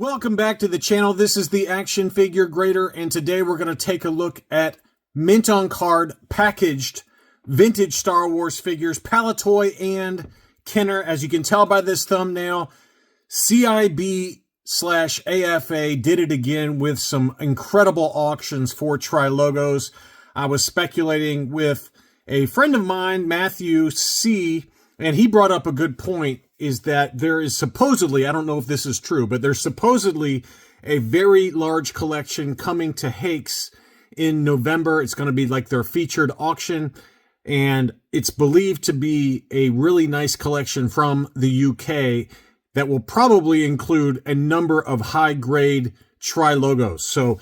Welcome back to the channel. This is the Action Figure Grader, and today we're going to take a look at mint on card packaged vintage Star Wars figures, Palitoy and Kenner. As you can tell by this thumbnail, CIB/AFA did it again with some incredible auctions for Trilogos. I was speculating with a friend of mine, Matthew C., and he brought up a good point, is that there is supposedly, I don't know if this is true, but there's supposedly a very large collection coming to Hakes in November. It's going to be like their featured auction, and it's believed to be a really nice collection from the UK that will probably include a number of high-grade Trilogos. So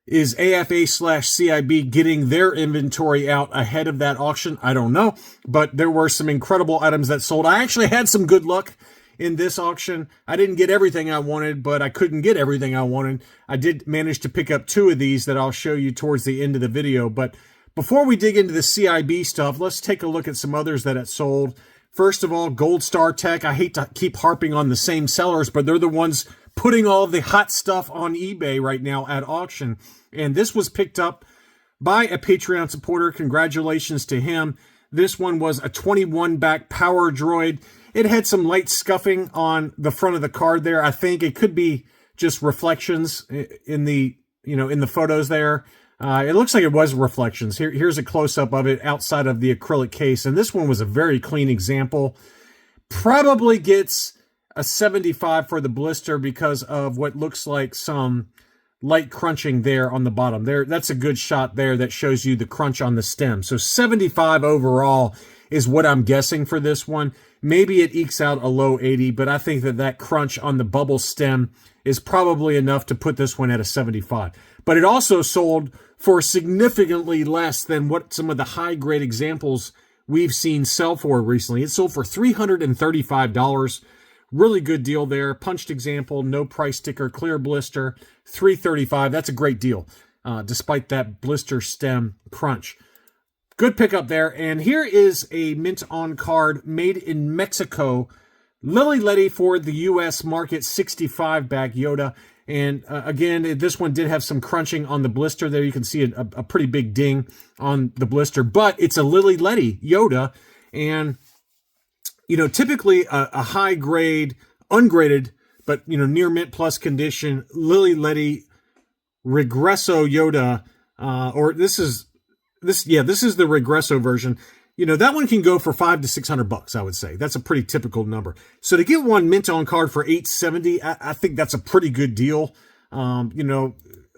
is AFA/CIB getting their inventory out ahead of that auction? I don't know, but there were some incredible items that sold. I actually had some good luck in this auction. I didn't get everything I wanted, but I couldn't get everything I wanted. I did manage to pick up two of these that I'll show you towards the end of the video. But before we dig into the CIB stuff, let's take a look at some others that it sold. First of all, Gold Star Tech. I hate to keep harping on the same sellers, but they're the ones putting all of the hot stuff on eBay right now at auction. And this was picked up by a Patreon supporter. Congratulations to him. This one was a 21-back Power Droid. It had some light scuffing on the front of the card there. I think it could be just reflections in the, in the photos there. It looks like it was reflections. Here's a close-up of it outside of the acrylic case. And this one was a very clean example. Probably gets a 75 for the blister because of what looks like some light crunching there on the bottom. There, that's a good shot there that shows you the crunch on the stem. So 75 overall is what I'm guessing for this one. Maybe it ekes out a low 80, but I think that that crunch on the bubble stem is probably enough to put this one at a 75. But it also sold for significantly less than what some of the high-grade examples we've seen sell for recently. It sold for $335. Really good deal there. Punched example, no price sticker, clear blister, $335. That's a great deal, despite that blister stem crunch. Good pickup there. And here is a mint on card made in Mexico. Lily Letty for the U.S. market, 65-back Yoda. And again, this one did have some crunching on the blister there. You can see a pretty big ding on the blister, but it's a Lily Letty Yoda. And typically a high grade, ungraded, but, near mint plus condition, Lily Letty Regresso Yoda, this is the Regresso version. That one can go for $500 to $600, I would say. That's a pretty typical number. So to get one mint on card for $870, I think that's a pretty good deal. Again,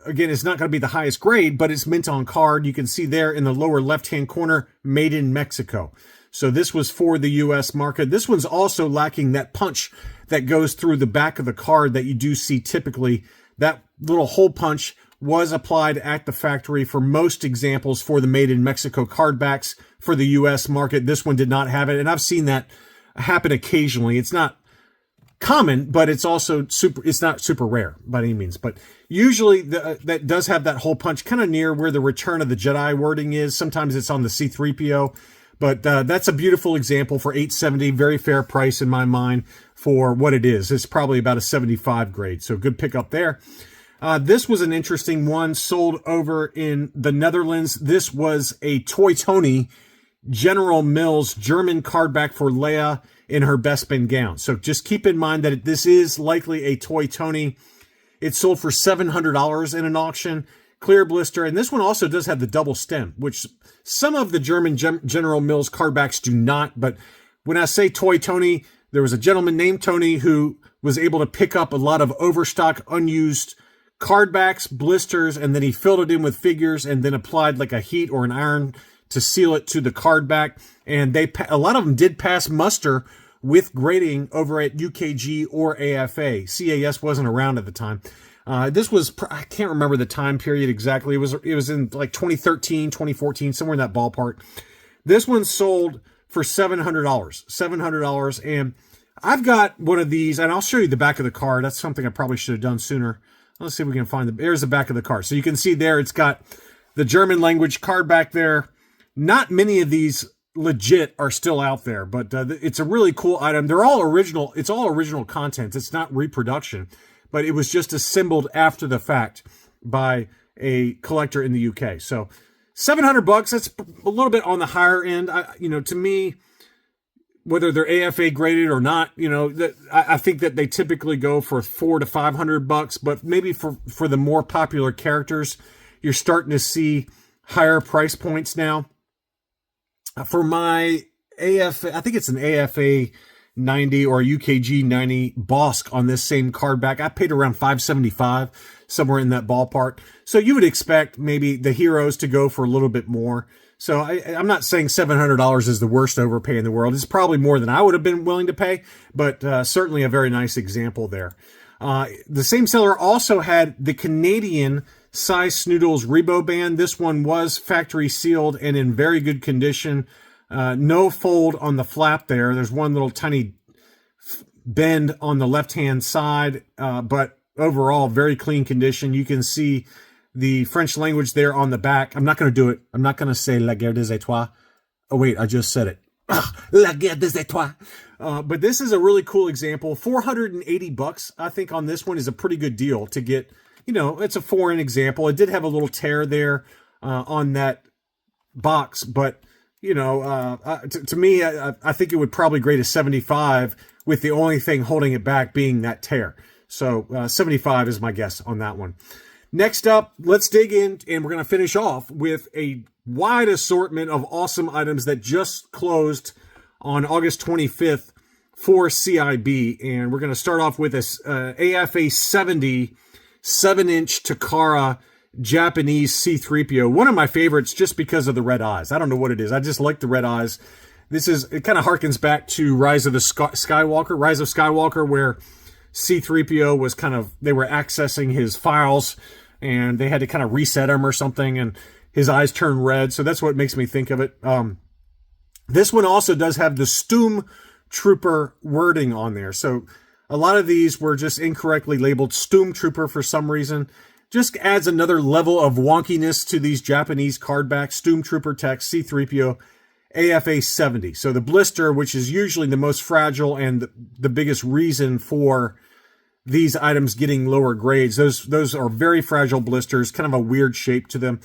it's not going to be the highest grade, but it's mint on card. You can see there in the lower left-hand corner, made in Mexico. So this was for the U.S. market. This one's also lacking that punch that goes through the back of the card that you do see typically. That little hole punch was applied at the factory for most examples for the Made in Mexico card backs for the U.S. market. This one did not have it, and I've seen that happen occasionally. It's not common, but it's also it's not super rare by any means. But usually that does have that hole punch kind of near where the Return of the Jedi wording is. Sometimes it's on the C-3PO. But that's a beautiful example for $870. Very fair price in my mind for what it is. It's probably about a 75 grade. So good pickup there. This was an interesting one, sold over in the Netherlands. This was a Toy Tony General Mills German cardback for Leia in her Bespin gown. So just keep in mind that this is likely a Toy Tony. It sold for $700 in an auction. Clear blister, and this one also does have the double stem, which some of the German General Mills cardbacks do not. But when I say Toy Tony, there was a gentleman named Tony who was able to pick up a lot of overstock, unused cardbacks, blisters, and then he filled it in with figures and then applied like a heat or an iron to seal it to the cardback. And a lot of them did pass muster with grading over at UKG or AFA. CAS wasn't around at the time. This was, I can't remember the time period exactly. It was in like 2013, 2014, somewhere in that ballpark. This one sold for $700, and I've got one of these, and I'll show you the back of the card. That's something I probably should have done sooner. Let's see if we can find there's the back of the card. So you can see there, it's got the German language card back there. Not many of these legit are still out there, but it's a really cool item. They're all original. It's all original content. It's not reproduction. but it was just assembled after the fact by a collector in the UK. So $700, that's a little bit on the higher end. To me, whether they're AFA graded or not, I think that they typically go for $400 to $500, but maybe for the more popular characters, you're starting to see higher price points now. For my AFA, I think it's an AFA 90 or UKG 90 Bosk on this same card back, I paid around $575, somewhere in that ballpark. So you would expect maybe the heroes to go for a little bit more. So I'm not saying $700 is the worst overpay in the world. It's probably more than I would have been willing to pay, but certainly a very nice example there. The same seller also had the Canadian Size Snoodles Rebo Band. This one was factory sealed and in very good condition. No fold on the flap there. There's one little tiny bend on the left-hand side, but overall, very clean condition. You can see the French language there on the back. I'm not going to do it. I'm not going to say La Guerre des Étoiles. Oh, wait, I just said it. La Guerre des Étoiles. But this is a really cool example. $480, I think, on this one is a pretty good deal to get. It's a foreign example. It did have a little tear there on that box, but to me, I think it would probably grade a 75 with the only thing holding it back being that tear. So 75 is my guess on that one. Next up, let's dig in, and we're going to finish off with a wide assortment of awesome items that just closed on August 25th for CIB. And we're going to start off with this AFA 70 7-inch Takara Japanese C-3PO. One of my favorites just because of the red eyes. I don't know what it is. I just like the red eyes. It kind of harkens back to Rise of Skywalker, where C-3PO was they were accessing his files and they had to kind of reset him or something, and his eyes turned red. So that's what makes me think of it. This one also does have the Stoom Trooper wording on there. So a lot of these were just incorrectly labeled Stoom Trooper for some reason. Just adds another level of wonkiness to these Japanese card backs. Stoom Trooper text, C-3PO, AFA 70. So the blister, which is usually the most fragile and the biggest reason for these items getting lower grades, those are very fragile blisters, kind of a weird shape to them.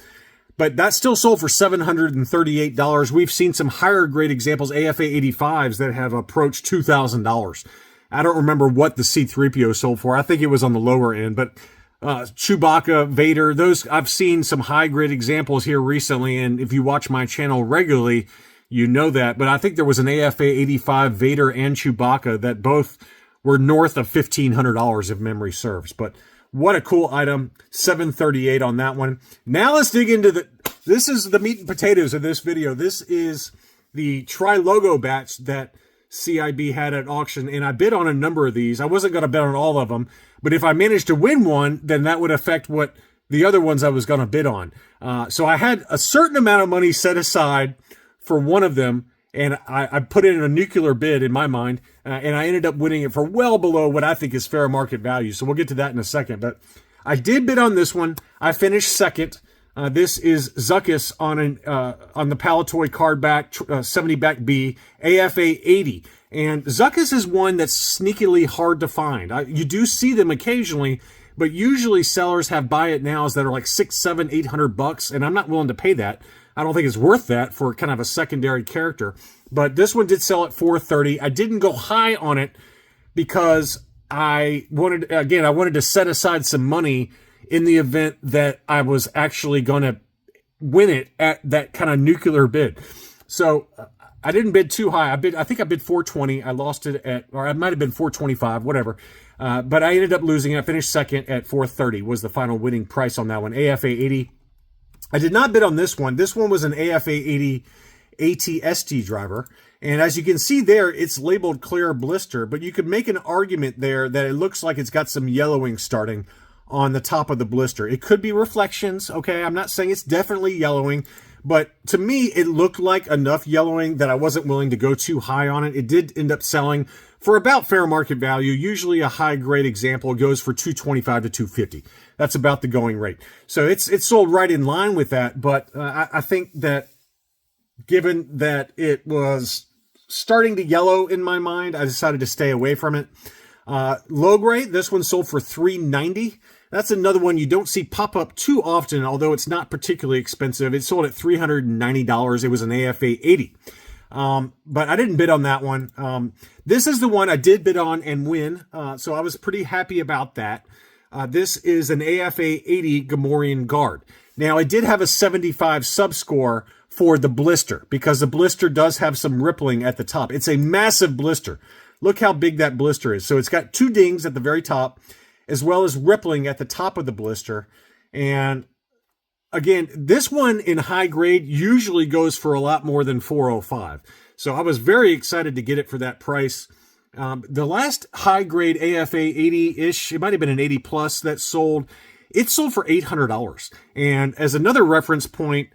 But that still sold for $738. We've seen some higher grade examples, AFA 85s, that have approached $2,000. I don't remember what the C-3PO sold for. I think it was on the lower end, but Chewbacca, Vader, those I've seen some high grade examples here recently, and if you watch my channel regularly, you know that. But I think there was an AFA 85 Vader and Chewbacca that both were north of $1,500 if memory serves. But what a cool item. $738 on that one. Now let's dig into this is the meat and potatoes of this video. This is the Trilogo batch that CIB had at auction, and I bid on a number of these. I wasn't going to bet on all of them, but if I managed to win one, then that would affect what the other ones I was going to bid on. So I had a certain amount of money set aside for one of them, and I put in a nuclear bid in my mind, and I ended up winning it for well below what I think is fair market value. So we'll get to that in a second. But I did bid on this one. I finished second. This is Zuckuss on the Palatoy card back, 70 back B, AFA 80. And Zuckuss is one that's sneakily hard to find. You do see them occasionally, but usually sellers have buy it nows that are like $600, $700, $800, and I'm not willing to pay that. I don't think it's worth that for kind of a secondary character. But this one did sell at $430. I didn't go high on it because I wanted to set aside some money in the event that I was actually going to win it at that kind of nuclear bid. So I didn't bid too high. I think I bid $420. I lost it or I might have been $425, whatever. But I ended up losing it. I finished second at $430 was the final winning price on that one. AFA 80. I did not bid on this one. This one was an AFA 80 ATST driver. And as you can see there, it's labeled clear blister, but you could make an argument there that it looks like it's got some yellowing starting on the top of the blister. It could be reflections, okay? I'm not saying it's definitely yellowing, but to me, it looked like enough yellowing that I wasn't willing to go too high on it. It did end up selling for about fair market value. Usually a high grade example goes for $225 to $250. That's about the going rate. So it's sold right in line with that, but I think that given that it was starting to yellow in my mind, I decided to stay away from it. Low grade, this one sold for $390. That's another one you don't see pop up too often, although it's not particularly expensive. It sold at $390. It was an AFA 80. But I didn't bid on that one. This is the one I did bid on and win. So I was pretty happy about that. This is an AFA 80 Gamorrean Guard. Now, I did have a 75 subscore for the blister because the blister does have some rippling at the top. It's a massive blister. Look how big that blister is. So it's got 2 dings at the very top, as well as rippling at the top of the blister. And again, this one in high grade usually goes for a lot more than $405. So I was very excited to get it for that price. The last high grade AFA 80-ish, it might have been an 80 plus that sold, it sold for $800. And as another reference point,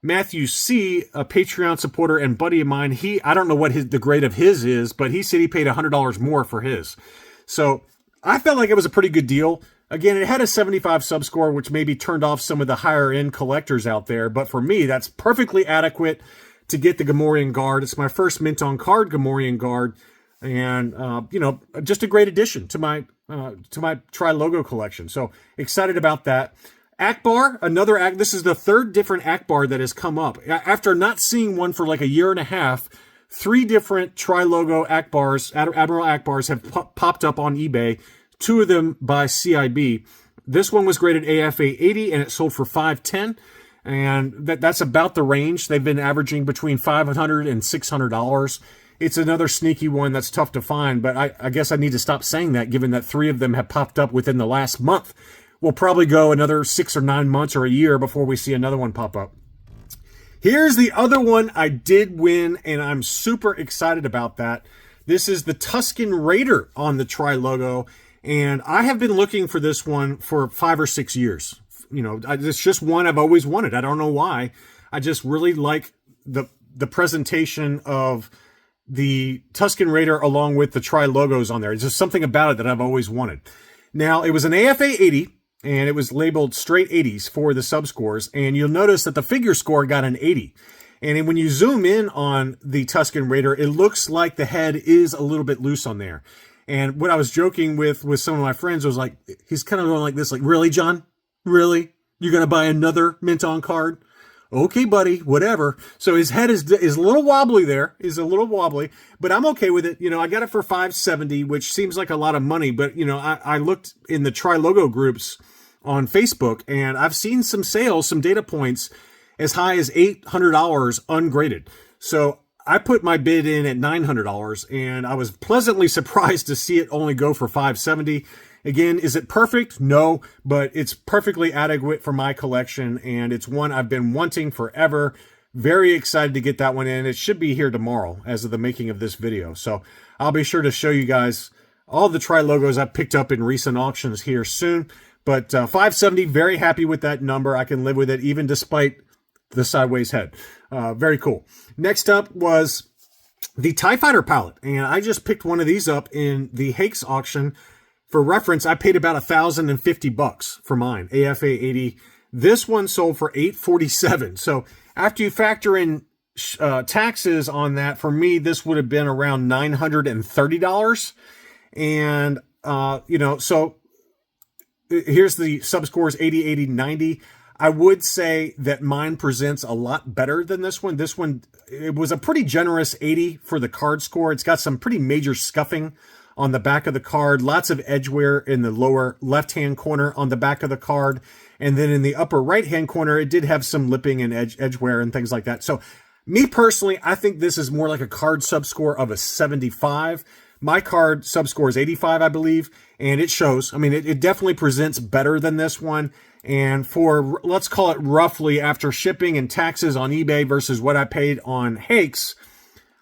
Matthew C., a Patreon supporter and buddy of mine, I don't know what the grade of his is, but he said he paid $100 more for his. So I felt like it was a pretty good deal. Again, it had a 75 subscore, which maybe turned off some of the higher end collectors out there. But for me, that's perfectly adequate to get the Gamorrean Guard. It's my first mint on card Gamorrean Guard. And, just a great addition to my Trilogo collection. So excited about that. Akbar, this is the 3rd different Akbar that has come up. After not seeing one for like a year and a half, 3 different Trilogo Akbars, Admiral Akbars have popped up on eBay. 2 of them by CIB. This one was graded AFA 80 and it sold for $510. And that's about the range. They've been averaging between $500 and $600. It's another sneaky one that's tough to find, but I guess I need to stop saying that given that 3 of them have popped up within the last month. We'll probably go another 6 or 9 months or a year before we see another one pop up. Here's the other one I did win, and I'm super excited about that. This is the Tusken Raider on the Trilogo, and I have been looking for this one for 5 or 6 years. It's just one I've always wanted. I don't know why. I just really like the presentation of the Tusken Raider along with the Trilogos on there. It's just something about it that I've always wanted. Now, it was an AFA 80, and it was labeled straight 80s for the subscores, and you'll notice that the figure score got an 80. And when you zoom in on the Tusken Raider, it looks like the head is a little bit loose on there. And what I was joking with some of my friends was like, he's kind of going like this, like, really, John? Really? You're going to buy another mint on card? Okay, buddy, whatever. So his head is a little wobbly there, but I'm okay with it. I got it for $570, which seems like a lot of money, but I looked in the Trilogo groups on Facebook, and I've seen some sales, some data points as high as $800 ungraded. So I put my bid in at $900, and I was pleasantly surprised to see it only go for $570. Again, is it perfect? No, but it's perfectly adequate for my collection, and it's one I've been wanting forever. Very excited to get that one in. It should be here tomorrow as of the making of this video. So I'll be sure to show you guys all the Trilogos I've picked up in recent auctions here soon. But $570, very happy with that number. I can live with it even despite the sideways head. Very cool. Next up was the TIE Fighter palette, and I just picked one of these up in the Hakes auction. For reference, I paid about $1,050 for mine, AFA 80. This one sold for $847. So after you factor in taxes on that, for me, this would have been around $930. And, so here's the subscores 80, 80, 90. I would say that mine presents a lot better than this one. This one, it was a pretty generous 80 for the card score. It's got some pretty major scuffing on the back of the card, lots of edge wear in the lower left-hand corner on the back of the card. And then in the upper right-hand corner, it did have some lipping and edge wear and things like that. So me personally, I think this is more like a card subscore of a 75. My card subscore is 85, I believe, and it shows. I mean, it definitely presents better than this one. And for, let's call it roughly after shipping and taxes on eBay versus what I paid on Hakes,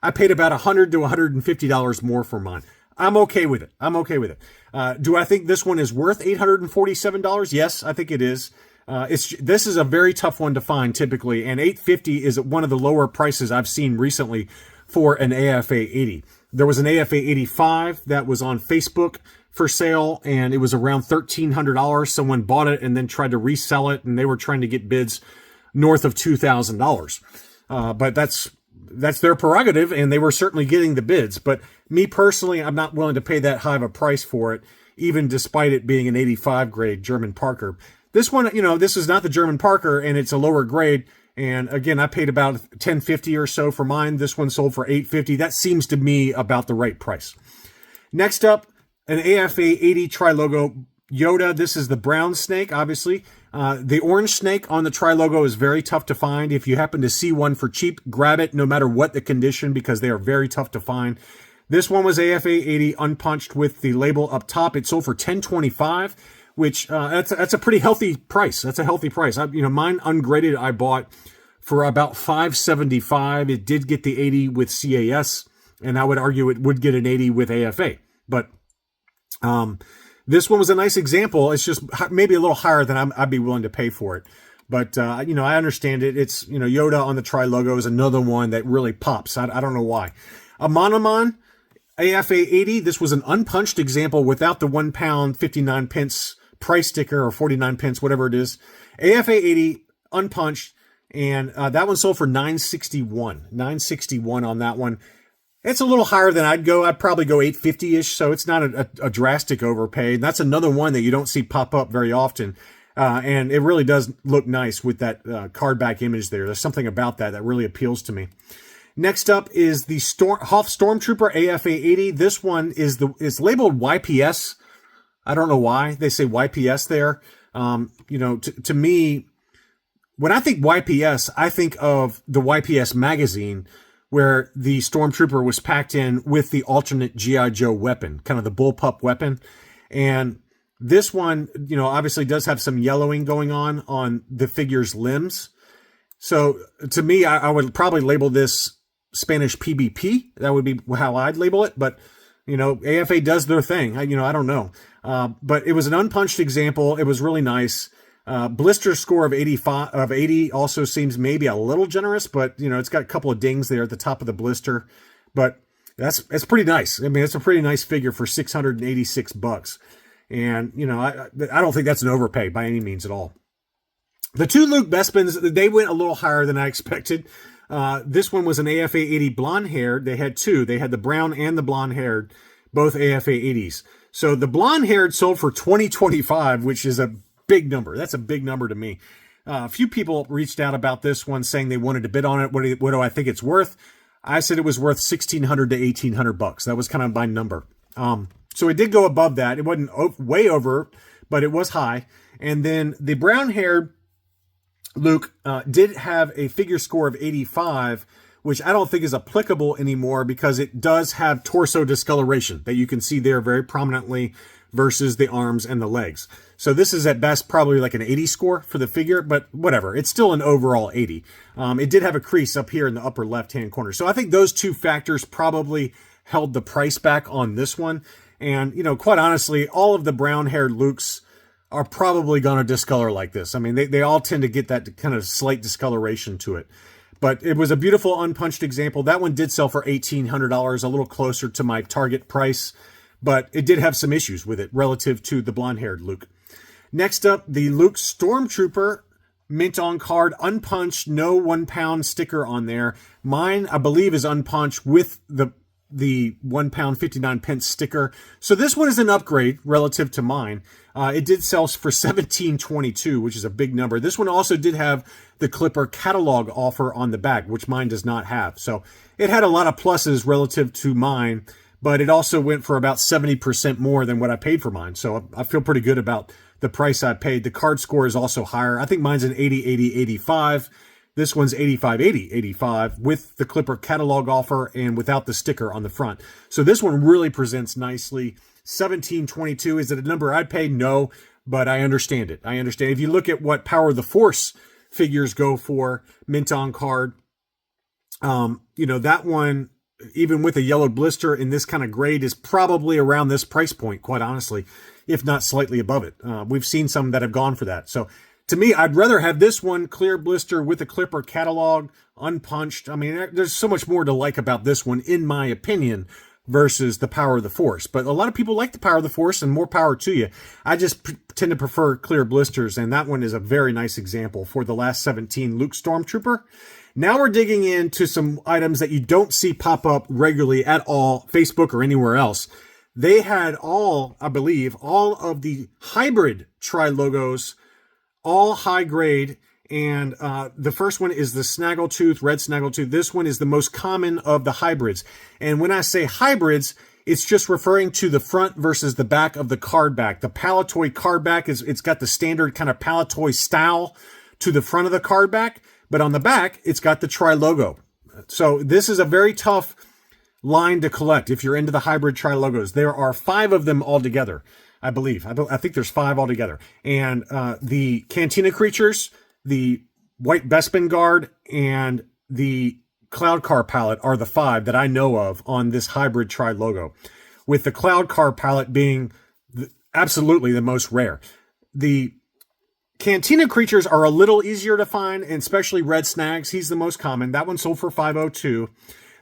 I paid about $100 to $150 more for mine. I'm okay with it. Do I think this one is worth $847? Yes, I think it is. This is a very tough one to find typically, and $850 is one of the lower prices I've seen recently for an AFA 80. There was an AFA 85 that was on Facebook for sale, and it was around $1,300. Someone bought it and then tried to resell it, and they were trying to get bids north of $2,000. But that's that's their prerogative, and they were certainly getting the bids. But me personally, I'm not willing to pay that high of a price for it, even despite it being an 85 grade German Parker. This one, this is not the German Parker, and it's a lower grade. And again, I paid about $10.50 or so for mine. This one sold for $8.50. That seems to me about the right price. Next up, an AFA 80 Trilogo Yoda. This is the brown snake, obviously. The orange snake on the Trilogo is very tough to find. If you happen to see one for cheap, grab it no matter what the condition, because they are very tough to find. This one was AFA 80 unpunched with the label up top. It sold for $10.25, which that's a pretty healthy price. That's a healthy price. Mine ungraded I bought for about $5.75. It did get the 80 with CAS, and I would argue it would get an 80 with AFA. But this one was a nice example. It's just maybe a little higher than I'd be willing to pay for it. But, I understand it. It's, Yoda on the Trilogo is another one that really pops. I don't know why. A Monomon AFA 80. This was an unpunched example without the 1 pound 59 pence price sticker, or 49 pence, whatever it is. AFA 80 unpunched. And that one sold for $9.61 on that one. It's a little higher than I'd go. I'd probably go $8.50-ish, so it's not a drastic overpay. And that's another one that you don't see pop up very often. And it really does look nice with that card back image there. There's something about that really appeals to me. Next up is the Hoth Stormtrooper AFA 80. This one is labeled YPS. I don't know why they say YPS there. To me, when I think YPS, I think of the YPS magazine, where the Stormtrooper was packed in with the alternate G.I. Joe weapon, kind of the bullpup weapon. And this one, obviously does have some yellowing going on the figure's limbs. So to me, I would probably label this Spanish PBP. That would be how I'd label it. But, AFA does their thing. I don't know. But it was an unpunched example. It was really nice. Blister score of 80 also seems maybe a little generous, but it's got a couple of dings there at the top of the blister, but it's pretty nice. I mean, it's a pretty nice figure for $686. And, I don't think that's an overpay by any means at all. The two Luke Bespins, they went a little higher than I expected. This one was an AFA 80 blonde haired. They had two. They had the brown and the blonde haired, both AFA 80s. So the blonde haired sold for $20.25, which is a big number. That's a big number to me. A few people reached out about this one saying they wanted to bid on it. What do I think it's worth? I said it was worth $1,600 to $1,800. That was kind of my number. So it did go above that. It wasn't way over, but it was high. And then the brown-haired Luke did have a figure score of 85, which I don't think is applicable anymore because it does have torso discoloration that you can see there very prominently versus the arms and the legs. So this is at best probably like an 80 score for the figure, but whatever. It's still an overall 80. It did have a crease up here in the upper left-hand corner. So I think those two factors probably held the price back on this one. And, quite honestly, all of the brown-haired Lukes are probably going to discolor like this. I mean, they all tend to get that kind of slight discoloration to it. But it was a beautiful unpunched example. That one did sell for $1,800, a little closer to my target price. But it did have some issues with it relative to the blonde-haired Luke. Next up, the Luke Stormtrooper mint on card, unpunched, no 1 pound sticker on there. Mine, I believe, is unpunched with the 1 pound 59 pence sticker. So this one is an upgrade relative to mine. It did sell for $17.22, which is a big number. This one also did have the Clipper catalog offer on the back, which mine does not have. So it had a lot of pluses relative to mine, but it also went for about 70% more than what I paid for mine. So I feel pretty good about the price I paid. The card score is also higher. I think mine's an 80, 80, 85. This one's 85, 80, 85 with the Clipper catalog offer and without the sticker on the front. So this one really presents nicely. $17.22. Is it a number I'd pay? No, but I understand it. I understand. If you look at what Power of the Force figures go for, mint on card, that one, even with a yellow blister in this kind of grade, is probably around this price point, quite honestly, if not slightly above it. We've seen some that have gone for that. So to me, I'd rather have this one clear blister with a Clipper catalog, unpunched. I mean, there's so much more to like about this one, in my opinion, versus the Power of the Force. But a lot of people like the Power of the Force, and more power to you. I just tend to prefer clear blisters, and that one is a very nice example for the last 17 Luke Stormtrooper. Now we're digging into some items that you don't see pop up regularly at all, Facebook or anywhere else. They had all, I believe, all of the hybrid Trilogos, all high grade. And the first one is the Snaggletooth, Red Snaggletooth. This one is the most common of the hybrids. And when I say hybrids, it's just referring to the front versus the back of the card back. The Palatoy card back, it's got the standard kind of Palatoy style to the front of the card back. But on the back, it's got the Trilogo. So this is a very tough line to collect if you're into the hybrid Trilogos. There are 5 of them altogether, I believe. I think there's 5 altogether. And the Cantina Creatures, the White Bespin Guard, and the Cloud Car palette are the 5 that I know of on this hybrid Trilogo, with the Cloud Car palette being absolutely the most rare. The Cantina Creatures are a little easier to find, and especially Red Snags. He's the most common. That one sold for $502.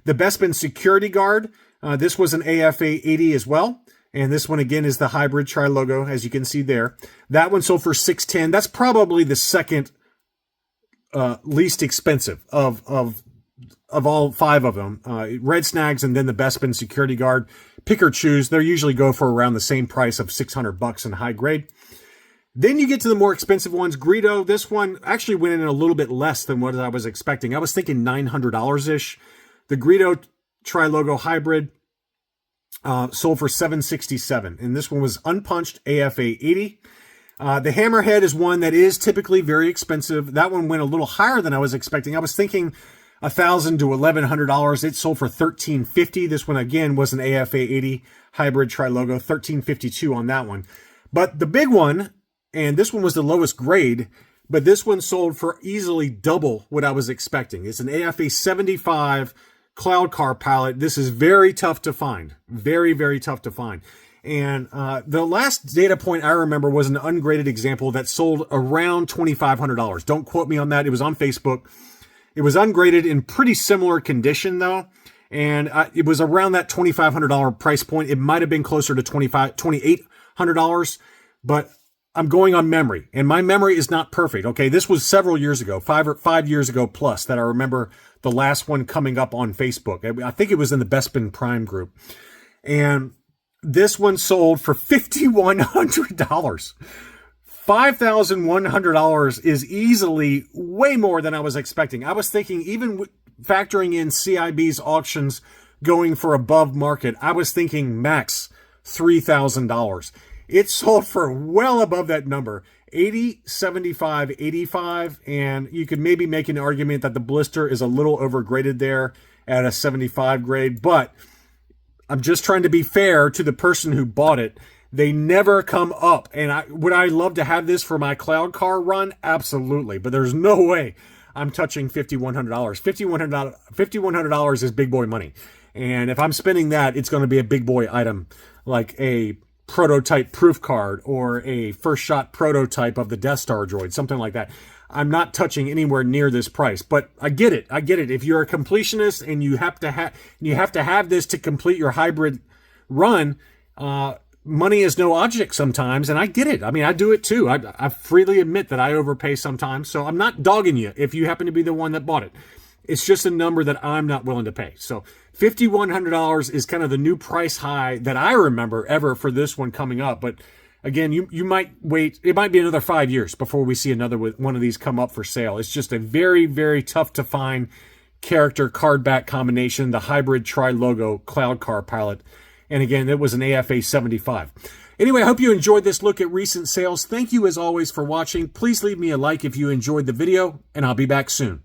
The Bespin Security Guard, this was an AFA 80 as well. And this one, again, is the hybrid Trilogo, as you can see there. That one sold for $610. That's probably the second least expensive of all 5 of them. Red Snags and then the Bespin Security Guard. Pick or choose. They usually go for around the same price of $600 in high grade. Then you get to the more expensive ones. Greedo, this one actually went in a little bit less than what I was expecting. I was thinking $900-ish. The Greedo Trilogo Hybrid sold for $767. And this one was unpunched, AFA 80. The Hammerhead is one that is typically very expensive. That one went a little higher than I was expecting. I was thinking $1,000 to $1,100. It sold for $1,350. This one, again, was an AFA 80 hybrid Trilogo, $1,352 on that one. But the big one, and this one was the lowest grade, but this one sold for easily double what I was expecting. It's an AFA 75 Cloud Car palette. This is very tough to find. Very, very tough to find. And the last data point I remember was an ungraded example that sold around $2,500. Don't quote me on that. It was on Facebook. It was ungraded in pretty similar condition, though. And it was around that $2,500 price point. It might have been closer to $2,800, but I'm going on memory, and my memory is not perfect. Okay, this was several years ago, 5 years ago plus, that I remember the last one coming up on Facebook. I think it was in the Bespin Prime group. And this one sold for $5,100. $5,100 is easily way more than I was expecting. I was thinking, even factoring in CIB's auctions going for above market, I was thinking max $3,000. It sold for well above that number, 80, 75, 85, and you could maybe make an argument that the blister is a little overgraded there at a 75 grade, but I'm just trying to be fair to the person who bought it. They never come up, and would I love to have this for my Cloud Car run? Absolutely, but there's no way I'm touching $5,100. $5,100 is big boy money, and if I'm spending that, it's going to be a big boy item like a prototype proof card or a first shot prototype of the Death Star droid, something like that. I'm not touching anywhere near this price, but I get it. If you're a completionist and you have to have this to complete your hybrid run, money is no object sometimes, and I get it. I mean, I do it too. I freely admit that I overpay sometimes, so I'm not dogging you if you happen to be the one that bought it. It's just a number that I'm not willing to pay. So $5,100 is kind of the new price high that I remember ever for this one coming up. But again, you might wait. It might be another 5 years before we see another one of these come up for sale. It's just a very, very tough to find character card back combination, the hybrid Trilogo Cloud Car palette. And again, it was an AFA 75. Anyway, I hope you enjoyed this look at recent sales. Thank you as always for watching. Please leave me a like if you enjoyed the video, and I'll be back soon.